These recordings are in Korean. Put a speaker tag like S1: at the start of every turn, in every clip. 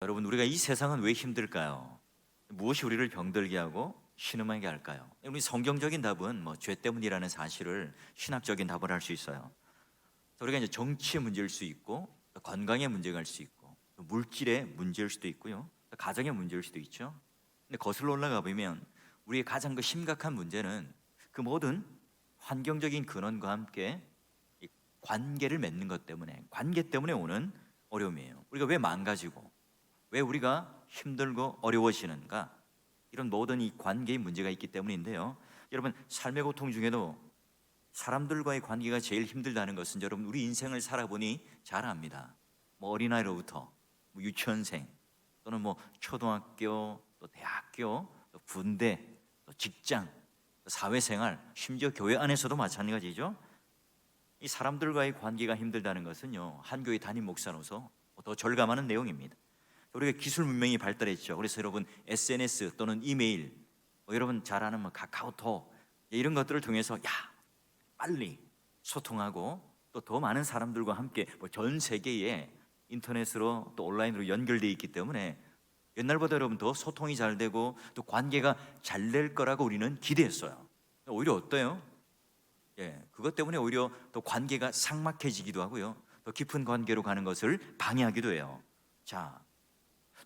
S1: 여러분, 우리가 이 세상은 왜 힘들까요? 무엇이 우리를 병들게 하고 신음하게 할까요? 우리 성경적인 답은 죄 때문이라는 사실을 신학적인 답을 할 수 있어요. 우리가 이제 정치의 문제일 수 있고, 또 건강의 문제가 일 수 있고, 또 물질의 문제일 수도 있고요, 또 가정의 문제일 수도 있죠. 근데 거슬러 올라가 보면 우리의 가장 심각한 문제는 그 모든 환경적인 근원과 함께 이 관계를 맺는 것 때문에, 관계 때문에 오는 어려움이에요. 우리가 왜 망가지고 왜 우리가 힘들고 어려워지는가? 이런 모든 이 관계의 문제가 있기 때문인데요. 여러분, 삶의 고통 중에도 사람들과의 관계가 제일 힘들다는 것은 여러분 우리 인생을 살아보니 잘 압니다. 어린아이로부터 유치원생, 또는 초등학교, 또 대학교, 또 군대, 또 직장, 또 사회생활, 심지어 교회 안에서도 마찬가지죠. 이 사람들과의 관계가 힘들다는 것은요, 한 교회 담임 목사로서 더 절감하는 내용입니다. 우리가 기술 문명이 발달했죠. 그래서 여러분 SNS 또는 이메일, 여러분 잘 아는 카카오톡, 이런 것들을 통해서 빨리 소통하고 또 더 많은 사람들과 함께 전 세계에 인터넷으로 또 온라인으로 연결되어 있기 때문에 옛날보다 여러분 더 소통이 잘 되고 또 관계가 잘 될 거라고 우리는 기대했어요. 오히려 어때요? 그것 때문에 오히려 또 관계가 삭막해지기도 하고요, 더 깊은 관계로 가는 것을 방해하기도 해요. 자,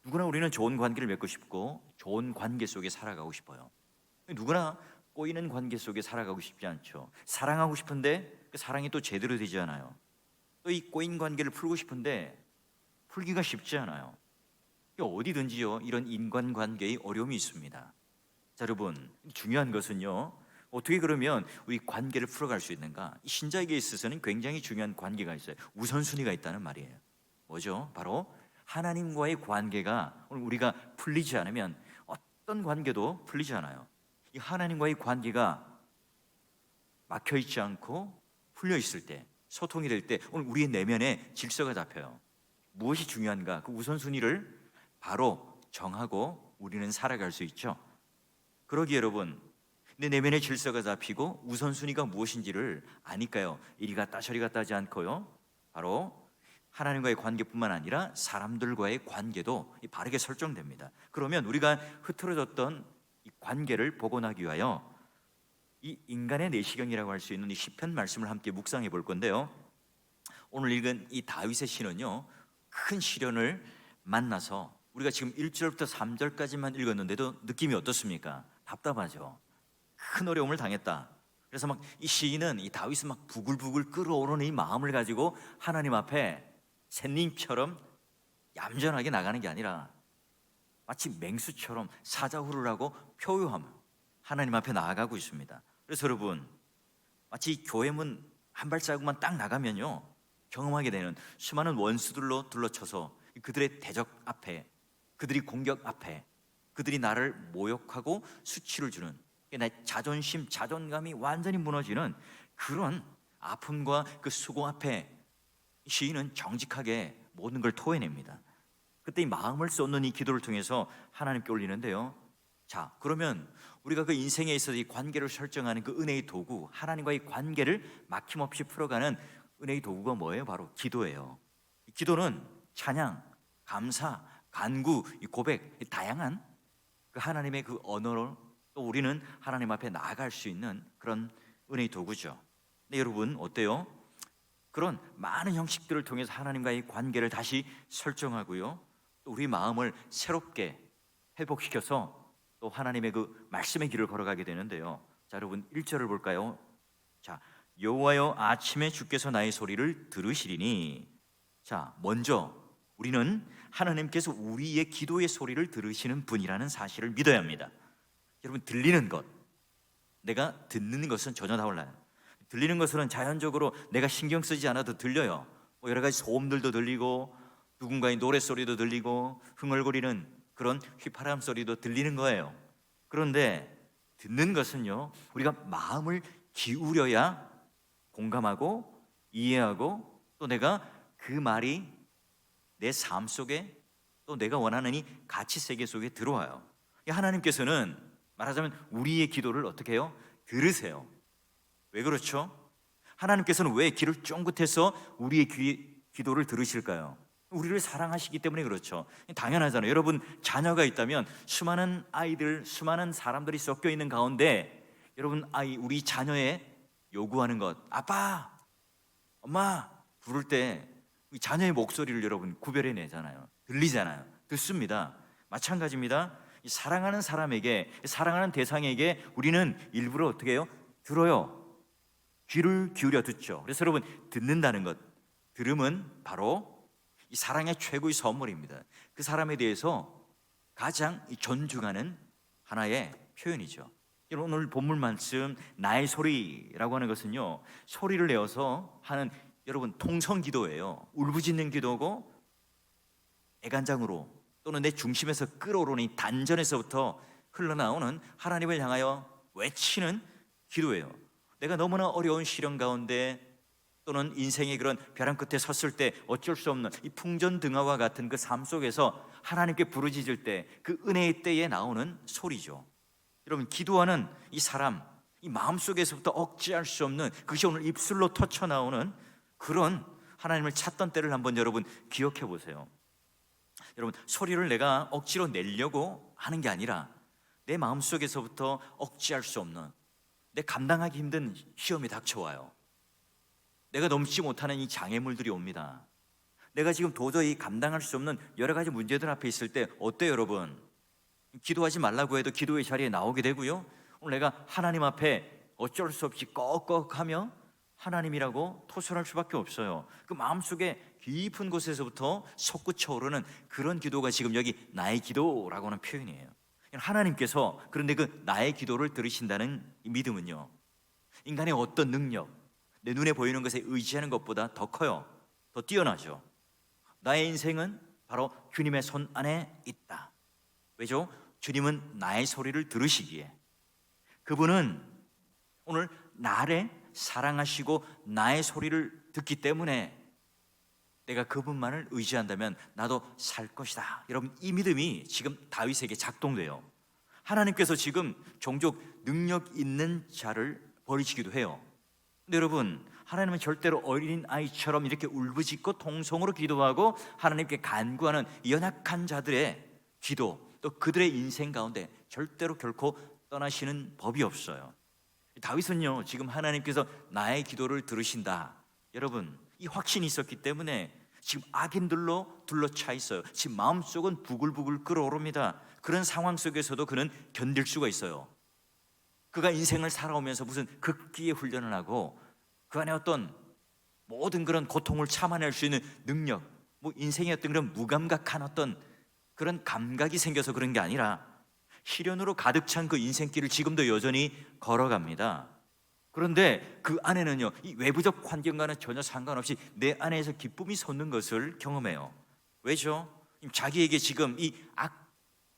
S1: 누구나 우리는 좋은 관계를 맺고 싶고 좋은 관계 속에 살아가고 싶어요. 누구나 꼬이는 관계 속에 살아가고 싶지 않죠. 사랑하고 싶은데 그 사랑이 또 제대로 되지 않아요. 또 이 꼬인 관계를 풀고 싶은데 풀기가 쉽지 않아요. 어디든지요, 이런 인간관계의 어려움이 있습니다. 자, 여러분, 중요한 것은요, 어떻게 그러면 우리 관계를 풀어갈 수 있는가? 신자에게 있어서는 굉장히 중요한 관계가 있어요. 우선순위가 있다는 말이에요. 뭐죠? 바로 하나님과의 관계가 우리가 풀리지 않으면 어떤 관계도 풀리지 않아요. 이 하나님과의 관계가 막혀 있지 않고 풀려 있을 때, 소통이 될 때 오늘 우리의 내면에 질서가 잡혀요. 무엇이 중요한가? 그 우선순위를 바로 정하고 우리는 살아갈 수 있죠. 그러기에 여러분, 내 내면의 질서가 잡히고 우선순위가 무엇인지를 아니까요, 이리 갔다 저리 갔다 하지 않고요, 바로 하나님과의 관계뿐만 아니라 사람들과의 관계도 바르게 설정됩니다. 그러면 우리가 흐트러졌던 이 관계를 복원하기 위하여 이 인간의 내시경이라고 할 수 있는 이 시편 말씀을 함께 묵상해 볼 건데요, 오늘 읽은 이 다윗의 시는요, 큰 시련을 만나서 우리가 지금 1절부터 3절까지만 읽었는데도 느낌이 어떻습니까? 답답하죠. 큰 어려움을 당했다. 그래서 이 시인은, 이 다윗은 부글부글 끓어오르는 이 마음을 가지고 하나님 앞에 샌님처럼 얌전하게 나가는 게 아니라 마치 맹수처럼 사자후를 하고 표효하며 하나님 앞에 나아가고 있습니다. 그래서 여러분, 마치 교회문 한 발자국만 딱 나가면요, 경험하게 되는 수많은 원수들로 둘러쳐서 그들의 대적 앞에, 그들이 공격 앞에, 그들이 나를 모욕하고 수치를 주는, 내 자존심, 자존감이 완전히 무너지는 그런 아픔과 그 수고 앞에 시인은 정직하게 모든 걸 토해냅니다. 그때 이 마음을 쏟는 이 기도를 통해서 하나님께 올리는데요, 자, 그러면 우리가 그 인생에 있어서 이 관계를 설정하는 그 은혜의 도구, 하나님과의 관계를 막힘없이 풀어가는 은혜의 도구가 뭐예요? 바로 기도예요. 이 기도는 찬양, 감사, 간구, 이 고백, 이 다양한 그 하나님의 그 언어로 또 우리는 하나님 앞에 나아갈 수 있는 그런 은혜의 도구죠. 근데 여러분 어때요? 그런 많은 형식들을 통해서 하나님과의 관계를 다시 설정하고요, 또 우리 마음을 새롭게 회복시켜서 또 하나님의 그 말씀의 길을 걸어가게 되는데요, 자, 여러분 1절을 볼까요? 자, 여호와여, 아침에 주께서 나의 소리를 들으시리니. 자, 먼저 우리는 하나님께서 우리의 기도의 소리를 들으시는 분이라는 사실을 믿어야 합니다. 여러분, 들리는 것, 내가 듣는 것은 전혀 달라요. 들리는 것은 자연적으로 내가 신경 쓰지 않아도 들려요. 여러 가지 소음들도 들리고 누군가의 노랫소리도 들리고 흥얼거리는 그런 휘파람 소리도 들리는 거예요. 그런데 듣는 것은요, 우리가 마음을 기울여야 공감하고 이해하고 또 내가 그 말이 내 삶 속에 또 내가 원하는 이 가치 세계 속에 들어와요. 하나님께서는 말하자면 우리의 기도를 어떻게 해요? 들으세요. 왜 그렇죠? 하나님께서는 왜 귀를 쫑긋해서 우리의 기도를 들으실까요? 우리를 사랑하시기 때문에 그렇죠. 당연하잖아요. 여러분 자녀가 있다면 수많은 아이들, 수많은 사람들이 섞여 있는 가운데 여러분 우리 자녀의 요구하는 것, 아빠, 엄마 부를 때 자녀의 목소리를 여러분 구별해내잖아요. 들리잖아요. 듣습니다. 마찬가지입니다. 이 사랑하는 사람에게, 사랑하는 대상에게 우리는 일부러 어떻게 해요? 들어요. 귀를 기울여 듣죠. 그래서 여러분 듣는다는 것, 들음은 바로 이 사랑의 최고의 선물입니다. 그 사람에 대해서 가장 존중하는 하나의 표현이죠. 오늘 본문 말씀 나의 소리라고 하는 것은요, 소리를 내어서 하는 여러분 통성 기도예요. 울부짖는 기도고 애간장으로 또는 내 중심에서 끓어오르는 이 단전에서부터 흘러나오는 하나님을 향하여 외치는 기도예요. 내가 너무나 어려운 시련 가운데 또는 인생의 그런 벼랑 끝에 섰을 때 어쩔 수 없는 이 풍전등화와 같은 그 삶 속에서 하나님께 부르짖을 때 그 은혜의 때에 나오는 소리죠. 여러분 기도하는 이 사람, 이 마음속에서부터 억제할 수 없는 그것이 오늘 입술로 터쳐나오는 그런 하나님을 찾던 때를 한번 여러분 기억해 보세요. 여러분 소리를 내가 억지로 내려고 하는 게 아니라 내 마음속에서부터 억제할 수 없는, 내 감당하기 힘든 시험이 닥쳐와요. 내가 넘지 못하는 이 장애물들이 옵니다. 내가 지금 도저히 감당할 수 없는 여러 가지 문제들 앞에 있을 때 어때요 여러분? 기도하지 말라고 해도 기도의 자리에 나오게 되고요, 오늘 내가 하나님 앞에 어쩔 수 없이 꺽꺽하며 하나님이라고 토설할 수밖에 없어요. 그 마음속에 깊은 곳에서부터 솟구쳐 오르는 그런 기도가 지금 여기 나의 기도라고 하는 표현이에요. 하나님께서 그런데 그 나의 기도를 들으신다는 이 믿음은요, 인간의 어떤 능력, 내 눈에 보이는 것에 의지하는 것보다 더 커요. 더 뛰어나죠. 나의 인생은 바로 주님의 손 안에 있다. 왜죠? 주님은 나의 소리를 들으시기에, 그분은 오늘 나를 사랑하시고 나의 소리를 듣기 때문에 내가 그분만을 의지한다면 나도 살 것이다. 여러분 이 믿음이 지금 다윗에게 작동돼요. 하나님께서 지금 종종 능력 있는 자를 버리시기도 해요. 근데 여러분 하나님은 절대로 어린아이처럼 이렇게 울부짖고 통성으로 기도하고 하나님께 간구하는 연약한 자들의 기도, 또 그들의 인생 가운데 절대로 결코 떠나시는 법이 없어요. 다윗은요 지금 하나님께서 나의 기도를 들으신다, 여러분 이 확신이 있었기 때문에 지금 악인들로 둘러차 있어요. 지금 마음속은 부글부글 끓어오릅니다. 그런 상황 속에서도 그는 견딜 수가 있어요. 그가 인생을 살아오면서 무슨 극기의 훈련을 하고 그 안에 어떤 모든 그런 고통을 참아낼 수 있는 능력, 뭐 인생의 어떤 그런 무감각한 어떤 그런 감각이 생겨서 그런 게 아니라 시련으로 가득 찬 그 인생길을 지금도 여전히 걸어갑니다. 그런데 그 안에는요 이 외부적 환경과는 전혀 상관없이 내 안에서 기쁨이 솟는 것을 경험해요. 왜죠? 자기에게 지금 이 악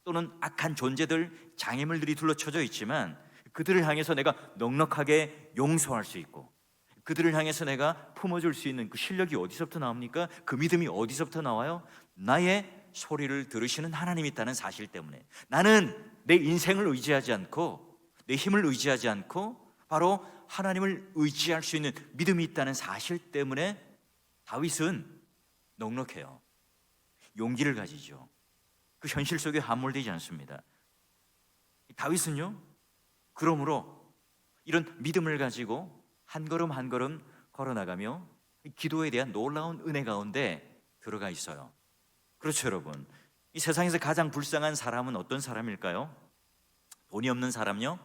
S1: 또는 악한 존재들, 장애물들이 둘러쳐져 있지만 그들을 향해서 내가 넉넉하게 용서할 수 있고 그들을 향해서 내가 품어줄 수 있는 그 실력이 어디서부터 나옵니까? 그 믿음이 어디서부터 나와요? 나의 소리를 들으시는 하나님이 있다는 사실 때문에, 나는 내 인생을 의지하지 않고 내 힘을 의지하지 않고 바로 하나님을 의지할 수 있는 믿음이 있다는 사실 때문에 다윗은 넉넉해요. 용기를 가지죠. 그 현실 속에 함몰되지 않습니다. 다윗은요 그러므로 이런 믿음을 가지고 한 걸음 한 걸음 걸어나가며 기도에 대한 놀라운 은혜 가운데 들어가 있어요. 그렇죠 여러분, 이 세상에서 가장 불쌍한 사람은 어떤 사람일까요? 돈이 없는 사람요?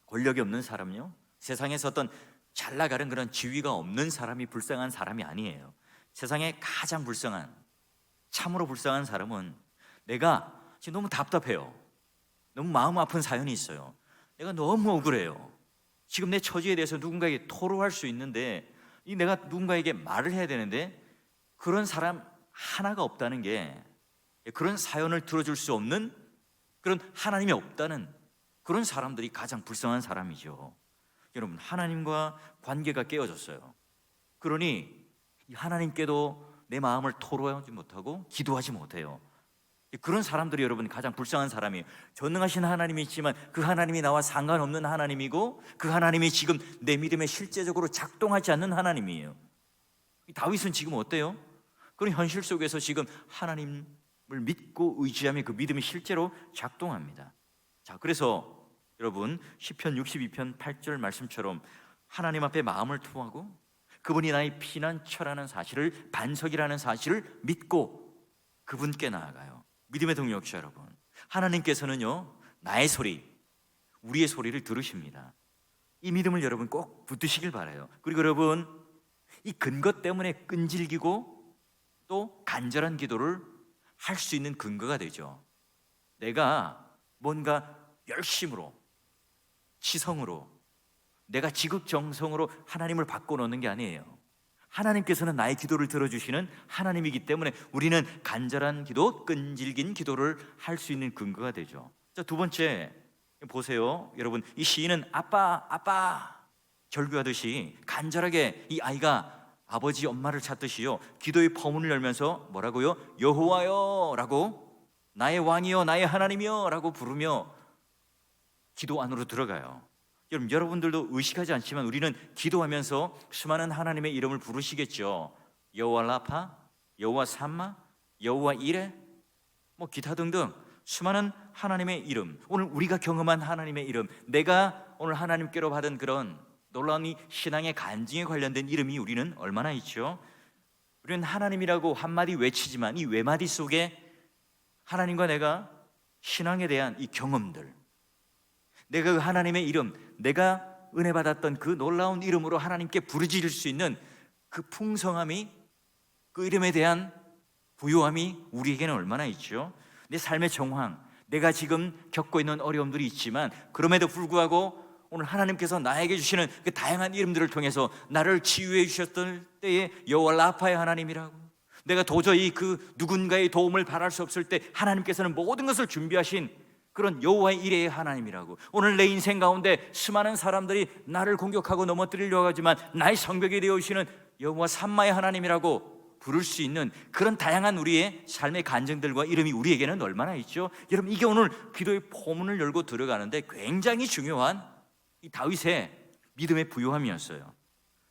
S1: 권력이 없는 사람요? 세상에서 어떤 잘 나가는 그런 지위가 없는 사람이 불쌍한 사람이 아니에요. 세상에 가장 불쌍한, 참으로 불쌍한 사람은 내가 지금 너무 답답해요. 너무 마음 아픈 사연이 있어요. 내가 너무 억울해요. 지금 내 처지에 대해서 누군가에게 토로할 수 있는데 내가 누군가에게 말을 해야 되는데 그런 사람 하나가 없다는 게, 그런 사연을 들어줄 수 없는 그런 하나님이 없다는 그런 사람들이 가장 불쌍한 사람이죠. 여러분 하나님과 관계가 깨어졌어요. 그러니 하나님께도 내 마음을 토로하지 못하고 기도하지 못해요. 그런 사람들이 여러분 가장 불쌍한 사람이에요. 전능하신 하나님이 있지만 그 하나님이 나와 상관없는 하나님이고 그 하나님이 지금 내 믿음에 실제적으로 작동하지 않는 하나님이에요. 다윗은 지금 어때요? 그런 현실 속에서 지금 하나님을 믿고 의지하며 그 믿음이 실제로 작동합니다. 자, 그래서 여러분 시편 62편 8절 말씀처럼 하나님 앞에 마음을 토하고 그분이 나의 피난처라는 사실을, 반석이라는 사실을 믿고 그분께 나아가요. 믿음의 동역자 여러분, 하나님께서는요 나의 소리, 우리의 소리를 들으십니다. 이 믿음을 여러분 꼭 붙드시길 바라요. 그리고 여러분 이 근거 때문에 끈질기고 또 간절한 기도를 할 수 있는 근거가 되죠. 내가 뭔가 열심으로, 치성으로, 내가 지극정성으로 하나님을 바꿔놓는 게 아니에요. 하나님께서는 나의 기도를 들어주시는 하나님이기 때문에 우리는 간절한 기도, 끈질긴 기도를 할 수 있는 근거가 되죠. 자, 두 번째 보세요. 여러분, 이 시인은 아빠, 아빠 절규하듯이 간절하게 이 아이가 아버지, 엄마를 찾듯이요 기도의 포문을 열면서 뭐라고요? 여호와여 라고, 나의 왕이여, 나의 하나님이여 라고 부르며 기도 안으로 들어가요. 여러분들도 의식하지 않지만 우리는 기도하면서 수많은 하나님의 이름을 부르시겠죠. 여호와 라파, 여호와 삼마, 여호와 이레, 뭐 기타 등등 수많은 하나님의 이름, 오늘 우리가 경험한 하나님의 이름, 내가 오늘 하나님께로 받은 그런 놀라운 이 신앙의 간증에 관련된 이름이 우리는 얼마나 있죠. 우리는 하나님이라고 한마디 외치지만 이 외마디 속에 하나님과 내가 신앙에 대한 이 경험들, 내가 그 하나님의 이름, 내가 은혜 받았던 그 놀라운 이름으로 하나님께 부르짖을 수 있는 그 풍성함이, 그 이름에 대한 부요함이 우리에게는 얼마나 있죠. 내 삶의 정황, 내가 지금 겪고 있는 어려움들이 있지만 그럼에도 불구하고 오늘 하나님께서 나에게 주시는 그 다양한 이름들을 통해서 나를 치유해 주셨던 때에 여호와 라파의 하나님이라고, 내가 도저히 그 누군가의 도움을 바랄 수 없을 때 하나님께서는 모든 것을 준비하신 그런 여호와의 이레의 하나님이라고, 오늘 내 인생 가운데 수많은 사람들이 나를 공격하고 넘어뜨리려고 하지만 나의 성벽이 되어주시는 여호와 삼마의 하나님이라고 부를 수 있는 그런 다양한 우리의 삶의 간증들과 이름이 우리에게는 얼마나 있죠. 여러분, 이게 오늘 기도의 포문을 열고 들어가는데 굉장히 중요한 이 다윗의 믿음의 부요함이었어요.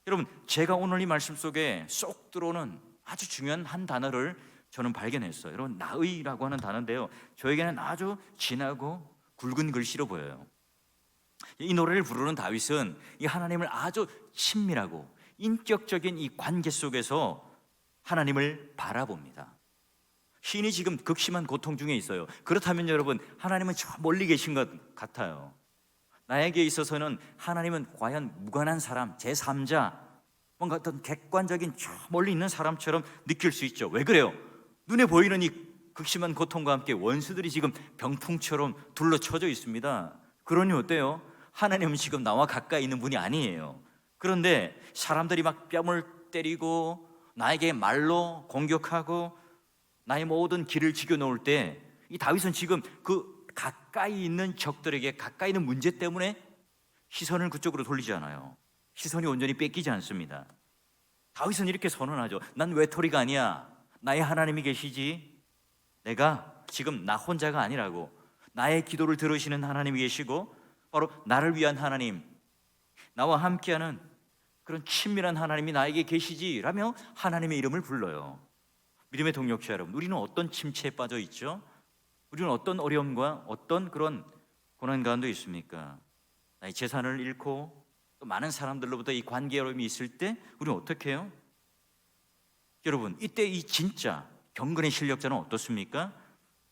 S1: 여러분, 제가 오늘 이 말씀 속에 쏙 들어오는 아주 중요한 한 단어를 저는 발견했어요. 여러분, 나의라고 하는 단어인데요, 저에게는 아주 진하고 굵은 글씨로 보여요. 이 노래를 부르는 다윗은 이 하나님을 아주 친밀하고 인격적인 이 관계 속에서 하나님을 바라봅니다. 시인이 지금 극심한 고통 중에 있어요. 그렇다면 여러분, 하나님은 저 멀리 계신 것 같아요. 나에게 있어서는 하나님은 과연 무관한 사람, 제3자, 뭔가 어떤 객관적인 저 멀리 있는 사람처럼 느낄 수 있죠. 왜 그래요? 눈에 보이는 이 극심한 고통과 함께 원수들이 지금 병풍처럼 둘러쳐져 있습니다. 그러니 어때요? 하나님은 지금 나와 가까이 있는 분이 아니에요. 그런데 사람들이 막 뺨을 때리고 나에게 말로 공격하고 나의 모든 길을 지켜놓을 때 이 다윗은 지금 그 가까이 있는 적들에게, 가까이 있는 문제 때문에 시선을 그쪽으로 돌리지 않아요. 시선이 온전히 뺏기지 않습니다. 다윗은 이렇게 선언하죠. 난 외톨이가 아니야. 나의 하나님이 계시지. 내가 지금 나 혼자가 아니라고, 나의 기도를 들으시는 하나님이 계시고 바로 나를 위한 하나님, 나와 함께하는 그런 친밀한 하나님이 나에게 계시지 라며 하나님의 이름을 불러요. 믿음의 동역자 여러분, 우리는 어떤 침체에 빠져 있죠? 우리는 어떤 어려움과 어떤 그런 고난 가운데 있습니까? 나의 재산을 잃고 또 많은 사람들로부터 이 관계 어려움이 있을 때 우리는 어떻게 해요? 여러분, 이때 이 진짜 경건의 실력자는 어떻습니까?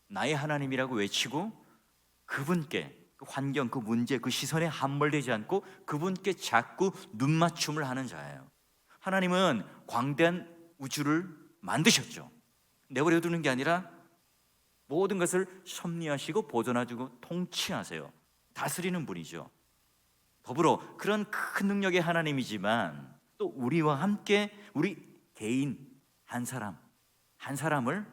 S1: 나의 하나님이라고 외치고 그분께 그 환경, 그 문제, 그 시선에 함몰되지 않고 그분께 자꾸 눈맞춤을 하는 자예요. 하나님은 광대한 우주를 만드셨죠. 내버려 두는 게 아니라 모든 것을 섭리하시고 보존하시고 통치하세요. 다스리는 분이죠. 더불어 그런 큰 능력의 하나님이지만 또 우리와 함께 우리 개인 한 사람 한 사람을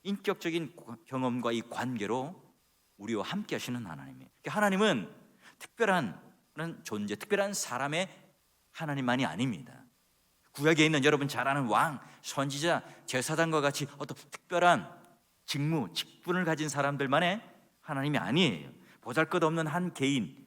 S1: 인격적인 경험과 이 관계로 우리와 함께 하시는 하나님이에요. 하나님은 특별한 존재, 특별한 사람의 하나님만이 아닙니다. 구약에 있는 여러분 잘 아는 왕, 선지자, 제사장과 같이 어떤 특별한 직무, 직분을 가진 사람들만의 하나님이 아니에요. 보잘것없는 한 개인,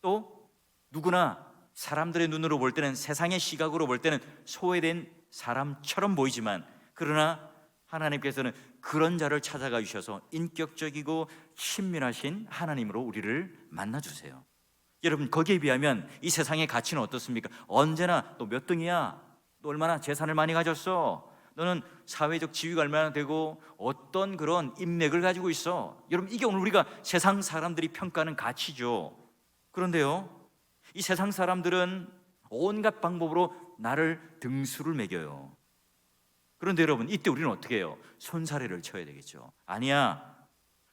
S1: 또 누구나 사람들의 눈으로 볼 때는, 세상의 시각으로 볼 때는 소외된 사람처럼 보이지만 그러나 하나님께서는 그런 자를 찾아가 주셔서 인격적이고 친밀하신 하나님으로 우리를 만나주세요. 여러분, 거기에 비하면 이 세상의 가치는 어떻습니까? 언제나 너 몇 등이야? 너 얼마나 재산을 많이 가졌어? 너는 사회적 지위가 얼마나 되고 어떤 그런 인맥을 가지고 있어? 여러분, 이게 오늘 우리가 세상 사람들이 평가하는 가치죠. 그런데요, 이 세상 사람들은 온갖 방법으로 나를 등수를 매겨요. 그런데 여러분, 이때 우리는 어떻게 해요? 손사래를 쳐야 되겠죠. 아니야,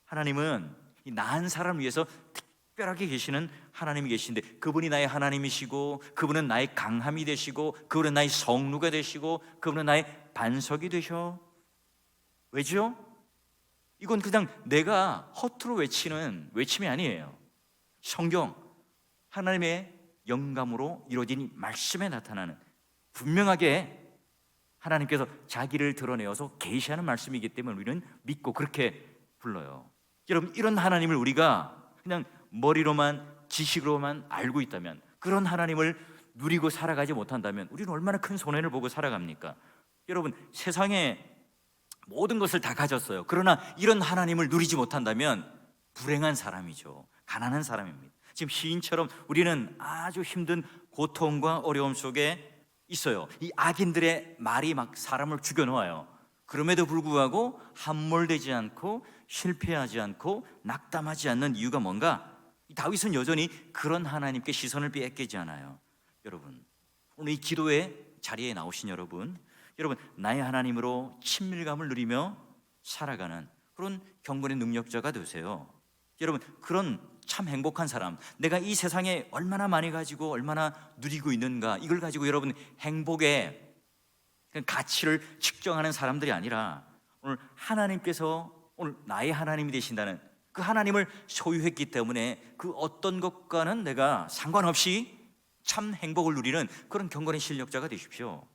S1: 하나님은 이 나은 사람을 위해서 특별하게 계시는 하나님이 계신데, 그분이 나의 하나님이시고, 그분은 나의 강함이 되시고, 그분은 나의 성루가 되시고, 그분은 나의 반석이 되셔. 왜죠? 이건 그냥 내가 허투루 외치는 외침이 아니에요. 성경, 하나님의 영감으로 이루어진 이 말씀에 나타나는, 분명하게 하나님께서 자기를 드러내어서 계시하는 말씀이기 때문에 우리는 믿고 그렇게 불러요. 여러분, 이런 하나님을 우리가 그냥 머리로만, 지식으로만 알고 있다면, 그런 하나님을 누리고 살아가지 못한다면 우리는 얼마나 큰 손해를 보고 살아갑니까? 여러분, 세상에 모든 것을 다 가졌어요. 그러나 이런 하나님을 누리지 못한다면 불행한 사람이죠. 가난한 사람입니다. 지금 시인처럼 우리는 아주 힘든 고통과 어려움 속에 있어요. 이 악인들의 말이 막 사람을 죽여놓아요. 그럼에도 불구하고 함몰되지 않고 실패하지 않고 낙담하지 않는 이유가 뭔가? 다윗은 여전히 그런 하나님께 시선을 빼앗기지 않아요. 여러분, 오늘 이 기도의 자리에 나오신 여러분, 나의 하나님으로 친밀감을 누리며 살아가는 그런 경건의 능력자가 되세요. 여러분, 그런 참 행복한 사람, 내가 이 세상에 얼마나 많이 가지고 얼마나 누리고 있는가, 이걸 가지고 여러분 행복의 가치를 측정하는 사람들이 아니라, 오늘 하나님께서 오늘 나의 하나님이 되신다는 그 하나님을 소유했기 때문에 그 어떤 것과는 내가 상관없이 참 행복을 누리는 그런 경건의 실력자가 되십시오.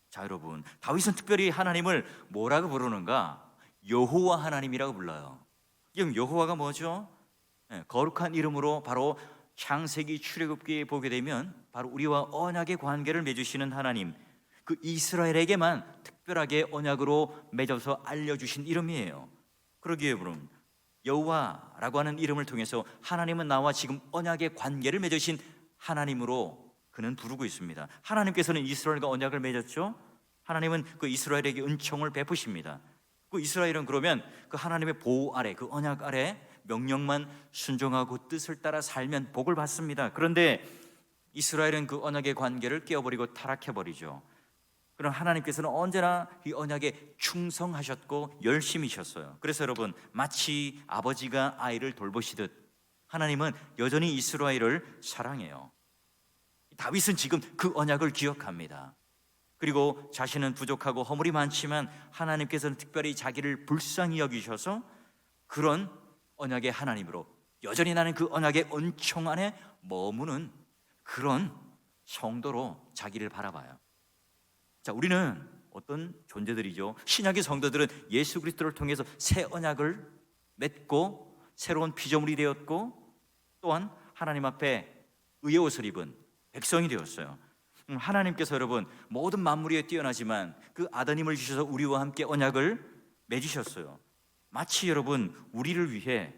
S1: 자, 여러분, 다윗은 특별히 하나님을 뭐라고 부르는가? 여호와 하나님이라고 불러요. 그럼 여호와가 뭐죠? 거룩한 이름으로 바로 창세기 출애굽기에 보게 되면 바로 우리와 언약의 관계를 맺으시는 하나님, 그 이스라엘에게만 특별하게 언약으로 맺어서 알려주신 이름이에요. 그러기에 여러분, 여호와라고 하는 이름을 통해서 하나님은 나와 지금 언약의 관계를 맺으신 하나님으로 그는 부르고 있습니다. 하나님께서는 이스라엘과 언약을 맺었죠. 하나님은 그 이스라엘에게 은총을 베푸십니다. 그 이스라엘은 그러면 그 하나님의 보호 아래, 그 언약 아래 명령만 순종하고 뜻을 따라 살면 복을 받습니다. 그런데 이스라엘은 그 언약의 관계를 깨어버리고 타락해버리죠. 그럼 하나님께서는 언제나 이 언약에 충성하셨고 열심이셨어요. 그래서 여러분, 마치 아버지가 아이를 돌보시듯 하나님은 여전히 이스라엘을 사랑해요. 다윗은 지금 그 언약을 기억합니다. 그리고 자신은 부족하고 허물이 많지만 하나님께서는 특별히 자기를 불쌍히 여기셔서 그런 언약의 하나님으로 여전히 나는 그 언약의 은총 안에 머무는 그런 성도로 자기를 바라봐요. 자, 우리는 어떤 존재들이죠? 신약의 성도들은 예수 그리스도를 통해서 새 언약을 맺고 새로운 피조물이 되었고, 또한 하나님 앞에 의의 옷을 입은 백성이 되었어요. 하나님께서 여러분 모든 만물 위에 뛰어나지만 그 아드님을 주셔서 우리와 함께 언약을 맺으셨어요. 마치 여러분 우리를 위해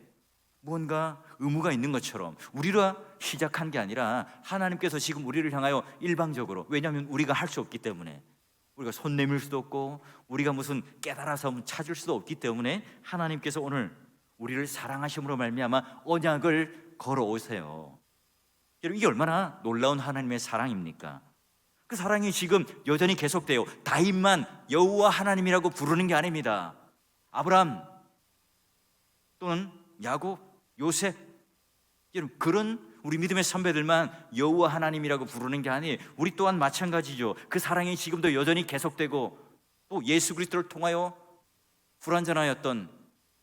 S1: 뭔가 의무가 있는 것처럼 우리가 시작한 게 아니라 하나님께서 지금 우리를 향하여 일방적으로, 왜냐하면 우리가 할 수 없기 때문에, 우리가 손 내밀 수도 없고 우리가 무슨 깨달아서 찾을 수도 없기 때문에 하나님께서 오늘 우리를 사랑하심으로 말미암아 언약을 걸어오세요. 여러분, 이게 얼마나 놀라운 하나님의 사랑입니까? 그 사랑이 지금 여전히 계속돼요. 다윗만 여호와 하나님이라고 부르는 게 아닙니다. 아브라함 또는 야곱, 요셉, 여러분 그런 우리 믿음의 선배들만 여호와 하나님이라고 부르는 게 아니에요. 우리 또한 마찬가지죠. 그 사랑이 지금도 여전히 계속되고, 또 예수 그리스도를 통하여 불완전하였던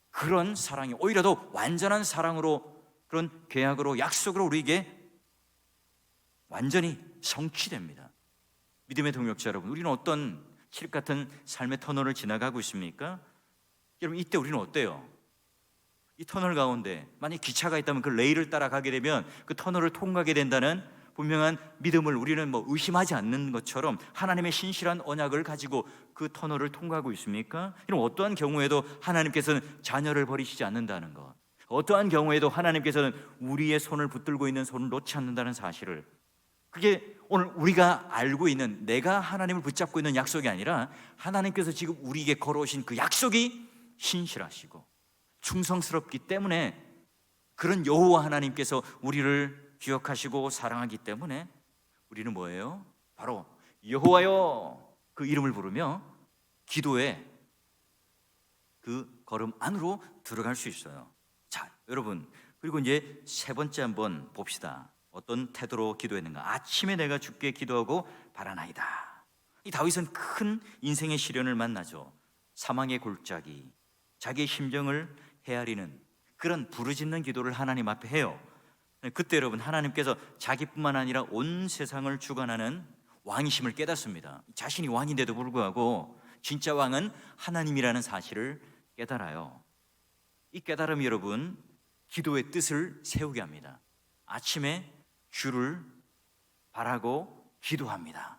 S1: 그런 사랑이 오히려 더 완전한 사랑으로, 그런 계약으로, 약속으로 우리에게 완전히 성취됩니다. 믿음의 동역자 여러분, 우리는 어떤 칠흑 같은 삶의 터널을 지나가고 있습니까? 여러분, 이때 우리는 어때요? 이 터널 가운데 만약 기차가 있다면 그 레일을 따라가게 되면 그 터널을 통과하게 된다는 분명한 믿음을 우리는 의심하지 않는 것처럼 하나님의 신실한 언약을 가지고 그 터널을 통과하고 있습니까? 이런 어떠한 경우에도 하나님께서는 자녀를 버리시지 않는다는 것, 어떠한 경우에도 하나님께서는 우리의 손을 붙들고 있는 손을 놓지 않는다는 사실을, 그게 오늘 우리가 알고 있는, 내가 하나님을 붙잡고 있는 약속이 아니라 하나님께서 지금 우리에게 걸어오신 그 약속이 신실하시고 충성스럽기 때문에, 그런 여호와 하나님께서 우리를 기억하시고 사랑하기 때문에 우리는 뭐예요? 바로 여호와여, 그 이름을 부르며 기도에 그 걸음 안으로 들어갈 수 있어요. 자, 여러분, 그리고 이제 세 번째 한번 봅시다. 어떤 태도로 기도했는가? 아침에 내가 주께 기도하고 바라나이다. 이 다윗은 큰 인생의 시련을 만나죠. 사망의 골짜기, 자기의 심정을 헤아리는 그런 부르짖는 기도를 하나님 앞에 해요. 그때 여러분, 하나님께서 자기뿐만 아니라 온 세상을 주관하는 왕이심을 깨닫습니다. 자신이 왕인데도 불구하고 진짜 왕은 하나님이라는 사실을 깨달아요. 이 깨달음이 여러분, 기도의 뜻을 세우게 합니다. 아침에 주를 바라고 기도합니다.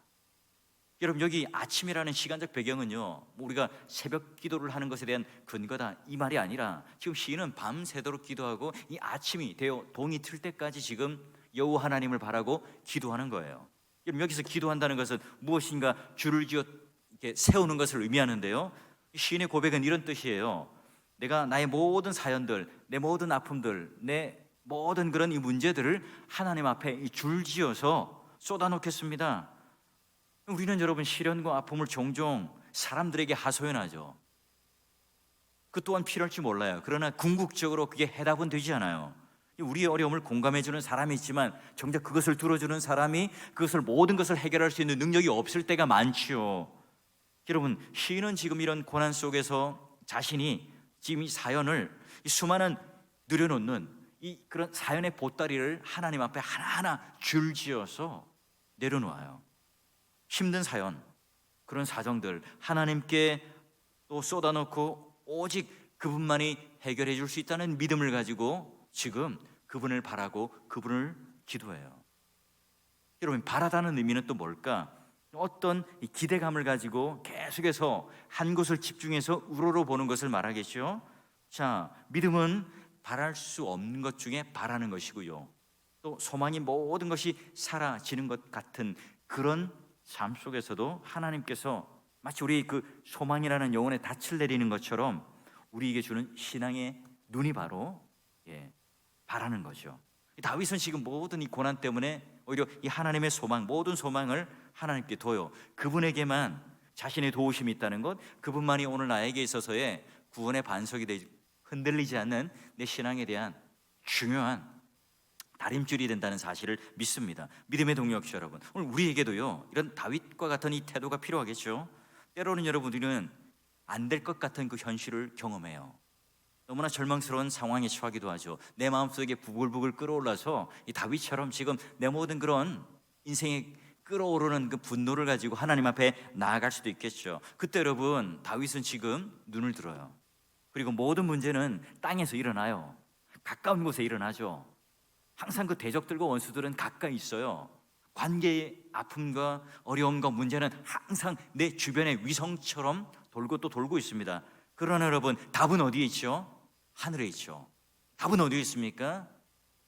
S1: 여러분, 여기 아침이라는 시간적 배경은요, 우리가 새벽 기도를 하는 것에 대한 근거다, 이 말이 아니라 지금 시인은 밤새도록 기도하고 이 아침이 되어 동이 틀 때까지 지금 여호와 하나님을 바라고 기도하는 거예요. 여러분, 여기서 기도한다는 것은 무엇인가 줄을 지어 이렇게 세우는 것을 의미하는데요, 시인의 고백은 이런 뜻이에요. 내가 나의 모든 사연들, 내 모든 아픔들, 내 모든 그런 이 문제들을 하나님 앞에 줄지어서 쏟아놓겠습니다. 우리는 여러분, 시련과 아픔을 종종 사람들에게 하소연하죠. 그 또한 필요할지 몰라요. 그러나 궁극적으로 그게 해답은 되지 않아요. 우리의 어려움을 공감해주는 사람이 있지만 정작 그것을 들어주는 사람이 그것을, 모든 것을 해결할 수 있는 능력이 없을 때가 많지요. 여러분, 시인은 지금 이런 고난 속에서 자신이 지금 이 사연을, 이 수많은 늘여놓는 이 그런 사연의 보따리를 하나님 앞에 하나하나 줄지어서 내려놓아요. 힘든 사연, 그런 사정들 하나님께 또 쏟아놓고 오직 그분만이 해결해 줄 수 있다는 믿음을 가지고 지금 그분을 바라고 그분을 기도해요. 여러분, 바라다는 의미는 또 뭘까? 어떤 기대감을 가지고 계속해서 한 곳을 집중해서 우러러보는 것을 말하겠죠. 자, 믿음은 바랄 수 없는 것 중에 바라는 것이고요, 또 소망이 모든 것이 사라지는 것 같은 그런 삶 속에서도 하나님께서 마치 우리 그 소망이라는 영혼에 닻을 내리는 것처럼 우리에게 주는 신앙의 눈이 바로 바라는 거죠. 다윗은 지금 모든 이 고난 때문에 오히려 이 하나님의 소망, 모든 소망을 하나님께 둬요. 그분에게만 자신의 도우심이 있다는 것, 그분만이 오늘 나에게 있어서의 구원의 반석이 되지, 흔들리지 않는 내 신앙에 대한 중요한 다림줄이 된다는 사실을 믿습니다. 믿음의 동력시 여러분, 오늘 우리에게도요, 이런 다윗과 같은 이 태도가 필요하겠죠. 때로는 여러분들은 안 될 것 같은 그 현실을 경험해요. 너무나 절망스러운 상황에 처하기도 하죠. 내 마음속에 부글부글 끓어올라서 이 다윗처럼 지금 내 모든 그런 인생에 끓어오르는 그 분노를 가지고 하나님 앞에 나아갈 수도 있겠죠. 그때 여러분, 다윗은 지금 눈을 들어요. 그리고 모든 문제는 땅에서 일어나요. 가까운 곳에 일어나죠. 항상 그 대적들과 원수들은 가까이 있어요. 관계의 아픔과 어려움과 문제는 항상 내 주변의 위성처럼 돌고 또 돌고 있습니다. 그러나 여러분, 답은 어디에 있죠? 하늘에 있죠. 답은 어디에 있습니까?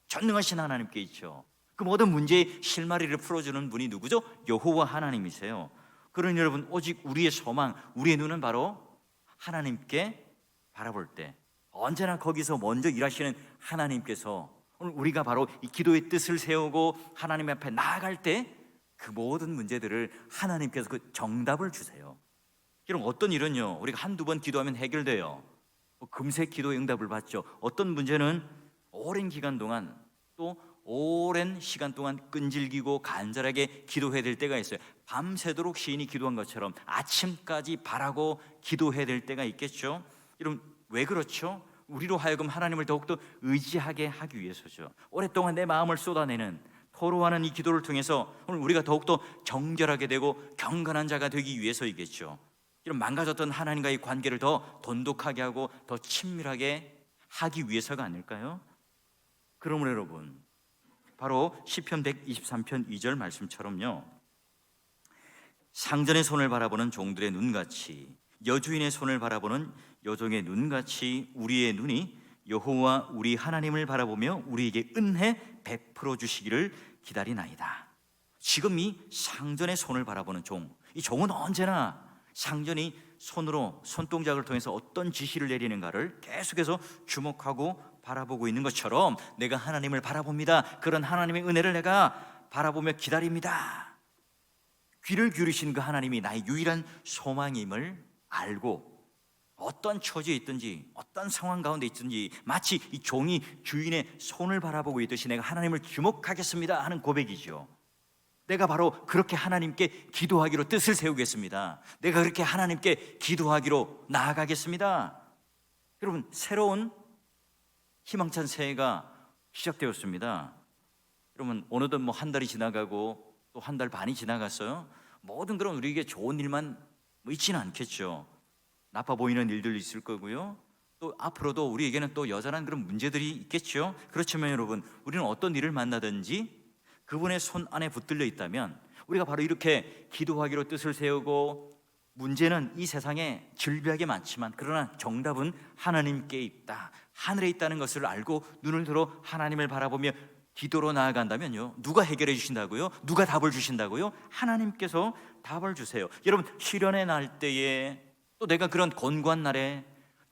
S1: 전능하신 하나님께 있죠. 그 모든 문제의 실마리를 풀어주는 분이 누구죠? 여호와 하나님이세요. 그러니 여러분, 오직 우리의 소망, 우리의 눈은 바로 하나님께 바라볼 때, 언제나 거기서 먼저 일하시는 하나님께서 오늘 우리가 바로 이 기도의 뜻을 세우고 하나님 앞에 나아갈 때 그 모든 문제들을 하나님께서 그 정답을 주세요. 여러분, 어떤 일은요, 우리가 한두 번 기도하면 해결돼요. 금세 기도의 응답을 받죠. 어떤 문제는 오랜 기간 동안, 또 오랜 시간 동안 끈질기고 간절하게 기도해야 될 때가 있어요. 밤새도록 시인이 기도한 것처럼 아침까지 바라고 기도해야 될 때가 있겠죠. 여러분, 왜 그렇죠? 우리로 하여금 하나님을 더욱더 의지하게 하기 위해서죠. 오랫동안 내 마음을 쏟아내는, 토로하는 이 기도를 통해서 오늘 우리가 더욱더 정결하게 되고 경건한 자가 되기 위해서이겠죠. 이런 망가졌던 하나님과의 관계를 더 돈독하게 하고 더 친밀하게 하기 위해서가 아닐까요? 그러므로 여러분, 바로 시편 123편 2절 말씀처럼요, 상전의 손을 바라보는 종들의 눈같이, 여주인의 손을 바라보는 여종의 눈같이 우리의 눈이 여호와 우리 하나님을 바라보며 우리에게 은혜 베풀어 주시기를 기다리나이다. 지금 이 상전의 손을 바라보는 종, 이 종은 언제나 상전이 손으로 손동작을 통해서 어떤 지시를 내리는가를 계속해서 주목하고 바라보고 있는 것처럼 내가 하나님을 바라봅니다. 그런 하나님의 은혜를 내가 바라보며 기다립니다. 귀를 기울이신 그 하나님이 나의 유일한 소망임을 알고 어떤 처지에 있든지 어떤 상황 가운데 있든지 마치 이 종이 주인의 손을 바라보고 있듯이 내가 하나님을 주목하겠습니다 하는 고백이죠. 내가 바로 그렇게 하나님께 기도하기로 뜻을 세우겠습니다. 내가 그렇게 하나님께 기도하기로 나아가겠습니다. 여러분, 새로운 희망찬 새해가 시작되었습니다. 여러분, 어느덧 한 달이 지나가고 또 한 달 반이 지나갔어요. 모든 그런 우리에게 좋은 일만 있지는 않겠죠. 나빠 보이는 일들 있을 거고요. 또 앞으로도 우리에게는 또 여전한 그런 문제들이 있겠죠. 그렇지만 여러분, 우리는 어떤 일을 만나든지 그분의 손 안에 붙들려 있다면 우리가 바로 이렇게 기도하기로 뜻을 세우고, 문제는 이 세상에 질비하게 많지만 그러나 정답은 하나님께 있다, 하늘에 있다는 것을 알고 눈을 들어 하나님을 바라보며 기도로 나아간다면요, 누가 해결해 주신다고요? 누가 답을 주신다고요? 하나님께서 답을 주세요. 여러분, 시련의 날 때에 또 내가 그런 곤고한 날에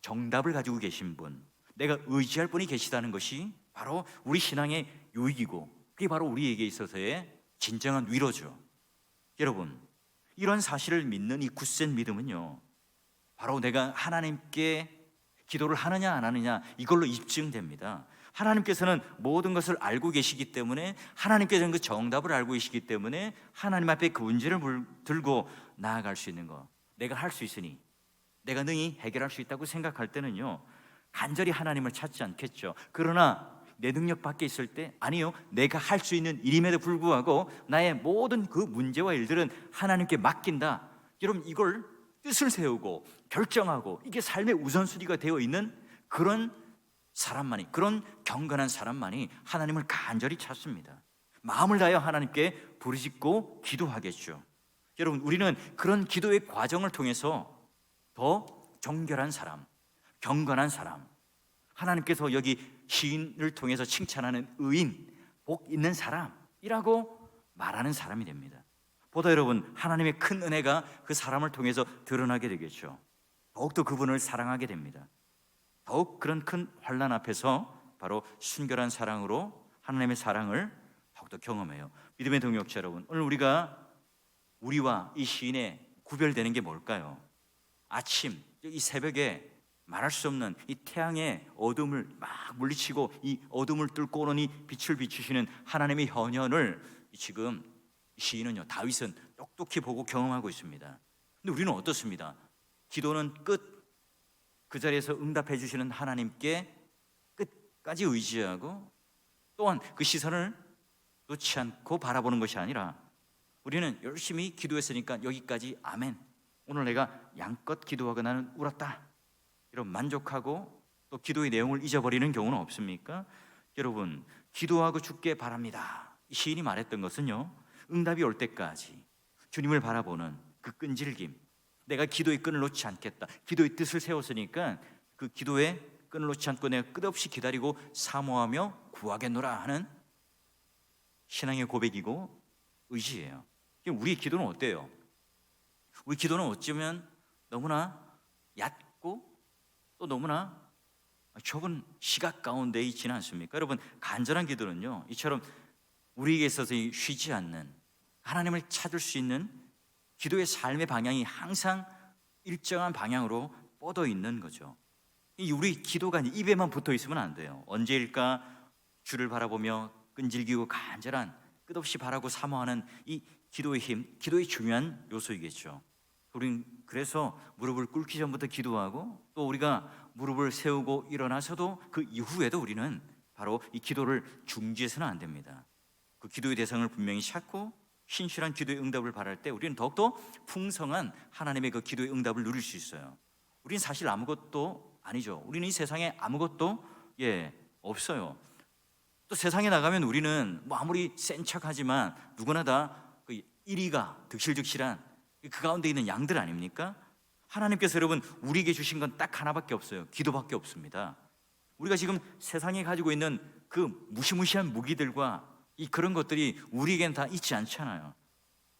S1: 정답을 가지고 계신 분, 내가 의지할 분이 계시다는 것이 바로 우리 신앙의 유익이고, 그게 바로 우리에게 있어서의 진정한 위로죠. 여러분, 이런 사실을 믿는 이 굳센 믿음은요, 바로 내가 하나님께 기도를 하느냐 안 하느냐 이걸로 입증됩니다. 하나님께서는 모든 것을 알고 계시기 때문에, 하나님께서는 그 정답을 알고 계시기 때문에 하나님 앞에 그 문제를 들고 나아갈 수 있는 거, 내가 할 수 있으니, 내가 능히 해결할 수 있다고 생각할 때는요, 간절히 하나님을 찾지 않겠죠. 그러나 내 능력 밖에 있을 때, 아니요, 내가 할 수 있는 일임에도 불구하고 나의 모든 그 문제와 일들은 하나님께 맡긴다. 여러분, 이걸 뜻을 세우고 결정하고 이게 삶의 우선순위가 되어 있는 그런 사람만이, 그런 경건한 사람만이 하나님을 간절히 찾습니다. 마음을 다하여 하나님께 부르짖고 기도하겠죠. 여러분, 우리는 그런 기도의 과정을 통해서 더 정결한 사람, 경건한 사람, 하나님께서 여기 시인을 통해서 칭찬하는 의인, 복 있는 사람이라고 말하는 사람이 됩니다. 보다 여러분, 하나님의 큰 은혜가 그 사람을 통해서 드러나게 되겠죠. 더욱더 그분을 사랑하게 됩니다. 더욱 그런 큰 환난 앞에서 바로 순결한 사랑으로 하나님의 사랑을 더욱더 경험해요. 믿음의 동역자 여러분, 오늘 우리와 이 시인의 구별되는 게 뭘까요? 아침, 이 새벽에 말할 수 없는 이 태양의 어둠을 막 물리치고 이 어둠을 뚫고 오는 이 빛을 비추시는 하나님의 현현을 지금 시인은요, 다윗은 똑똑히 보고 경험하고 있습니다. 근데 우리는 어떻습니다? 기도는 그 자리에서 응답해 주시는 하나님께 끝까지 의지하고, 또한 그 시선을 놓지 않고 바라보는 것이 아니라 우리는 열심히 기도했으니까 여기까지, 아멘, 오늘 내가 양껏 기도하고 나는 울었다, 이런 만족하고 또 기도의 내용을 잊어버리는 경우는 없습니까? 여러분, 기도하고 죽게 바랍니다. 시인이 말했던 것은요, 응답이 올 때까지 주님을 바라보는 그 끈질김, 내가 기도의 끈을 놓지 않겠다, 기도의 뜻을 세웠으니까 그 기도의 끈을 놓지 않고 내가 끝없이 기다리고 사모하며 구하겠노라 하는 신앙의 고백이고 의지예요. 우리의 기도는 어때요? 우리 기도는 어쩌면 너무나 얕고 또 너무나 좁은 시각 가운데 있지는 않습니까? 여러분, 간절한 기도는요, 이처럼 우리에게 있어서 쉬지 않는, 하나님을 찾을 수 있는 기도의 삶의 방향이 항상 일정한 방향으로 뻗어 있는 거죠. 우리 기도가 입에만 붙어 있으면 안 돼요. 언제일까 주를 바라보며 끈질기고 간절한, 끝없이 바라고 사모하는 이 기도의 힘, 기도의 중요한 요소이겠죠. 우린 그래서 무릎을 꿇기 전부터 기도하고, 또 우리가 무릎을 세우고 일어나서도 그 이후에도 우리는 바로 이 기도를 중지해서는 안 됩니다. 그 기도의 대상을 분명히 찾고 신실한 기도의 응답을 바랄 때 우리는 더욱더 풍성한 하나님의 그 기도의 응답을 누릴 수 있어요. 우리는 사실 아무것도 아니죠. 우리는 이 세상에 아무것도 없어요. 또 세상에 나가면 우리는 뭐 아무리 센 척하지만 누구나 다 그 1위가 득실득실한 그 가운데 있는 양들 아닙니까? 하나님께서 여러분 우리에게 주신 건 딱 하나밖에 없어요. 기도밖에 없습니다. 우리가 지금 세상에 가지고 있는 그 무시무시한 무기들과 그런 것들이 우리에겐 다 있지 않잖아요.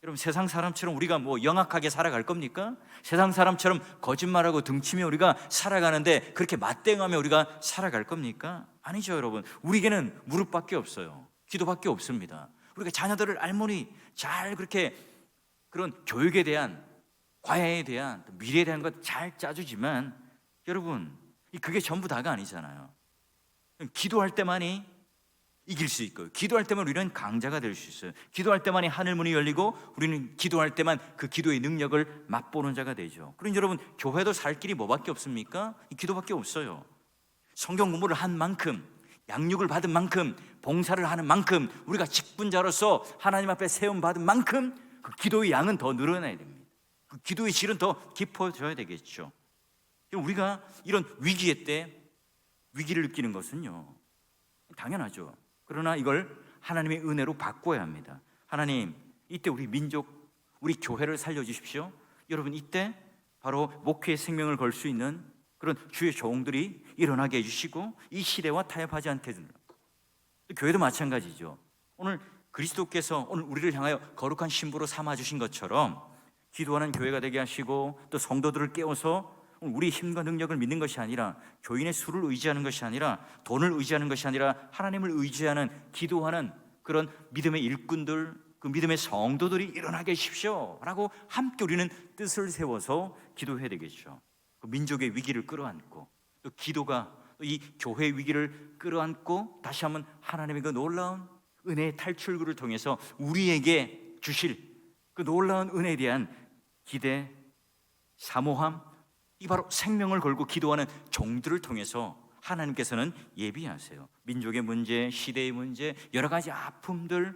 S1: 여러분 세상 사람처럼 우리가 뭐 영악하게 살아갈 겁니까? 세상 사람처럼 거짓말하고 등치며 우리가 살아가는데 그렇게 맞대응하며 우리가 살아갈 겁니까? 아니죠. 여러분 우리에게는 무릎밖에 없어요. 기도밖에 없습니다. 우리가 자녀들을 알모니 잘 그렇게 그런 교육에 대한, 과외에 대한, 미래에 대한 것 잘 짜주지만 여러분 그게 전부 다가 아니잖아요. 기도할 때만이 이길 수 있고, 기도할 때만 우리는 강자가 될 수 있어요. 기도할 때만이 하늘 문이 열리고 우리는 기도할 때만 그 기도의 능력을 맛보는 자가 되죠. 그러니 여러분 교회도 살 길이 뭐밖에 없습니까? 기도밖에 없어요. 성경 공부를 한 만큼, 양육을 받은 만큼, 봉사를 하는 만큼, 우리가 직분자로서 하나님 앞에 세움받은 만큼 그 기도의 양은 더 늘어나야 됩니다. 그 기도의 질은 더 깊어져야 되겠죠. 우리가 이런 위기의 때 위기를 느끼는 것은요 당연하죠. 그러나 이걸 하나님의 은혜로 바꿔야 합니다. 하나님 이때 우리 민족, 우리 교회를 살려주십시오. 여러분 이때 바로 목회의 생명을 걸 수 있는 그런 주의 종들이 일어나게 해주시고 이 시대와 타협하지 않게 해준다. 교회도 마찬가지죠. 오늘 그리스도께서 오늘 우리를 향하여 거룩한 신부로 삼아주신 것처럼 기도하는 교회가 되게 하시고 또 성도들을 깨워서 우리 힘과 능력을 믿는 것이 아니라 교인의 수를 의지하는 것이 아니라 돈을 의지하는 것이 아니라 하나님을 의지하는 기도하는 그런 믿음의 일꾼들, 그 믿음의 성도들이 일어나게 하십시오 라고 함께 우리는 뜻을 세워서 기도해야 되겠죠. 그 민족의 위기를 끌어안고 또 기도가 또 이 교회의 위기를 끌어안고 다시 한번 하나님의 그 놀라운 은혜의 탈출구를 통해서 우리에게 주실 그 놀라운 은혜에 대한 기대, 사모함, 이 바로 생명을 걸고 기도하는 종들을 통해서 하나님께서는 예비하세요. 민족의 문제, 시대의 문제, 여러 가지 아픔들,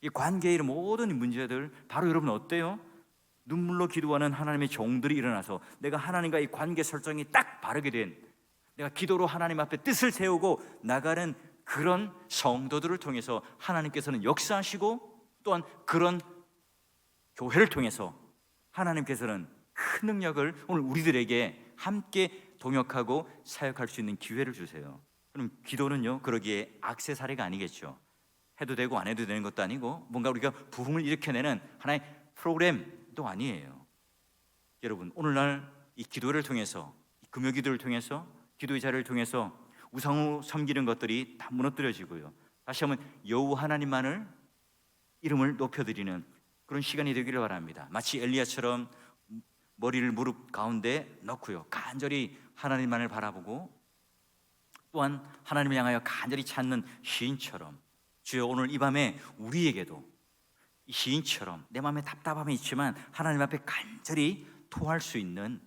S1: 이 관계의 모든 문제들 바로 여러분 어때요? 눈물로 기도하는 하나님의 종들이 일어나서 내가 하나님과 이 관계 설정이 딱 바르게 된, 내가 기도로 하나님 앞에 뜻을 세우고 나가는 그런 성도들을 통해서 하나님께서는 역사하시고 또한 그런 교회를 통해서 하나님께서는 큰 능력을 오늘 우리들에게 함께 동역하고 사역할 수 있는 기회를 주세요. 그럼 기도는요 그러기에 액세서리가 아니겠죠. 해도 되고 안 해도 되는 것도 아니고 뭔가 우리가 부흥을 일으켜내는 하나의 프로그램도 아니에요. 여러분 오늘날 이 기도를 통해서, 이 금요기도를 통해서, 기도의 자리를 통해서 우상을 섬기는 것들이 다 무너뜨려지고요 다시 한번 여호와 하나님만을 이름을 높여드리는 그런 시간이 되기를 바랍니다. 마치 엘리야처럼 머리를 무릎 가운데 넣고요 간절히 하나님만을 바라보고 또한 하나님을 향하여 간절히 찾는 시인처럼 주여 오늘 이 밤에 우리에게도 이 시인처럼 내 마음에 답답함이 있지만 하나님 앞에 간절히 토할 수 있는,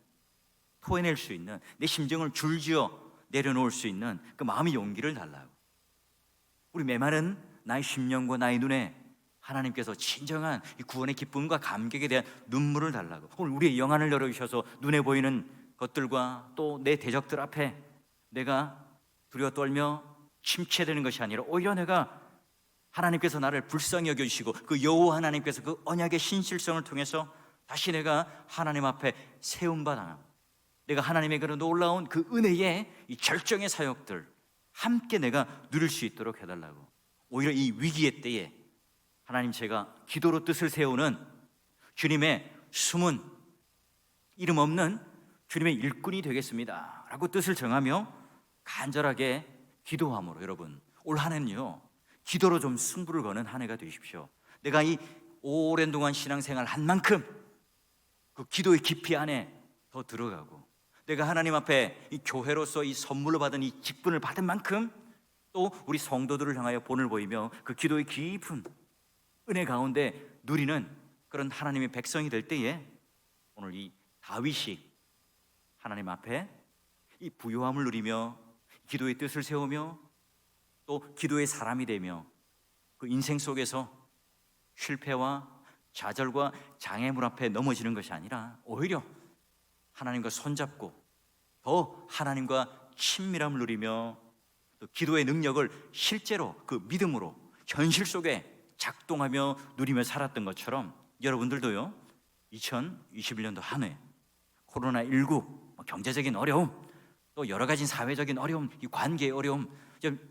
S1: 토해낼 수 있는, 내 심정을 줄지어 내려놓을 수 있는 그 마음의 용기를 달라고. 우리 메마른 나의 심령과 나의 눈에 하나님께서 진정한 이 구원의 기쁨과 감격에 대한 눈물을 달라고. 오늘 우리의 영안을 열어주셔서 눈에 보이는 것들과 또 내 대적들 앞에 내가 두려워 떨며 침체되는 것이 아니라 오히려 내가 하나님께서 나를 불쌍히 여겨주시고 그 여호와 하나님께서 그 언약의 신실성을 통해서 다시 내가 하나님 앞에 세움받아 내가 하나님의 그런 놀라운 그 은혜의 이 절정의 사역들 함께 내가 누릴 수 있도록 해달라고. 오히려 이 위기의 때에 하나님 제가 기도로 뜻을 세우는 주님의 숨은 이름 없는 주님의 일꾼이 되겠습니다 라고 뜻을 정하며 간절하게 기도함으로 여러분 올 한 해는요 기도로 좀 승부를 거는 한 해가 되십시오. 내가 이 오랜 동안 신앙생활 한 만큼 그 기도의 깊이 안에 더 들어가고 내가 하나님 앞에 이 교회로서 이 선물로 받은 이 직분을 받은 만큼 또 우리 성도들을 향하여 본을 보이며 그 기도의 깊은 은혜 가운데 누리는 그런 하나님의 백성이 될 때에 오늘 이 다윗이 하나님 앞에 이 부요함을 누리며 기도의 뜻을 세우며 또 기도의 사람이 되며 그 인생 속에서 실패와 좌절과 장애물 앞에 넘어지는 것이 아니라 오히려 하나님과 손잡고 더 하나님과 친밀함을 누리며 또 기도의 능력을 실제로 그 믿음으로 현실 속에 작동하며 누리며 살았던 것처럼 여러분들도요, 2021년도 한 해 코로나19 경제적인 어려움, 또 여러 가지 사회적인 어려움, 이 관계의 어려움,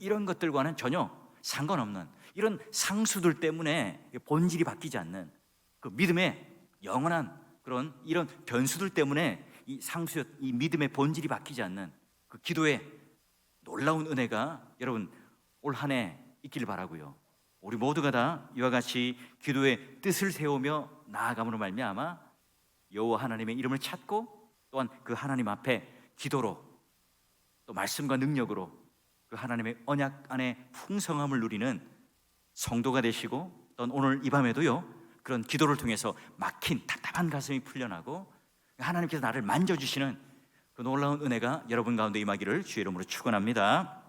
S1: 이런 것들과는 전혀 상관없는 이런 상수들 때문에 본질이 바뀌지 않는 그 믿음의 영원한 그런 이런 변수들 때문에 이 상수, 이 믿음의 본질이 바뀌지 않는 그 기도의 놀라운 은혜가 여러분 올 한 해 있기를 바라고요. 우리 모두가 다 이와 같이 기도의 뜻을 세우며 나아감으로 말미암아 여호와 하나님의 이름을 찾고 또한 그 하나님 앞에 기도로 또 말씀과 능력으로 그 하나님의 언약 안에 풍성함을 누리는 성도가 되시고, 또 오늘 이 밤에도요 그런 기도를 통해서 막힌 답답한 가슴이 풀려나고 하나님께서 나를 만져주시는 그 놀라운 은혜가 여러분 가운데 임하기를 주의 이름으로 축원합니다.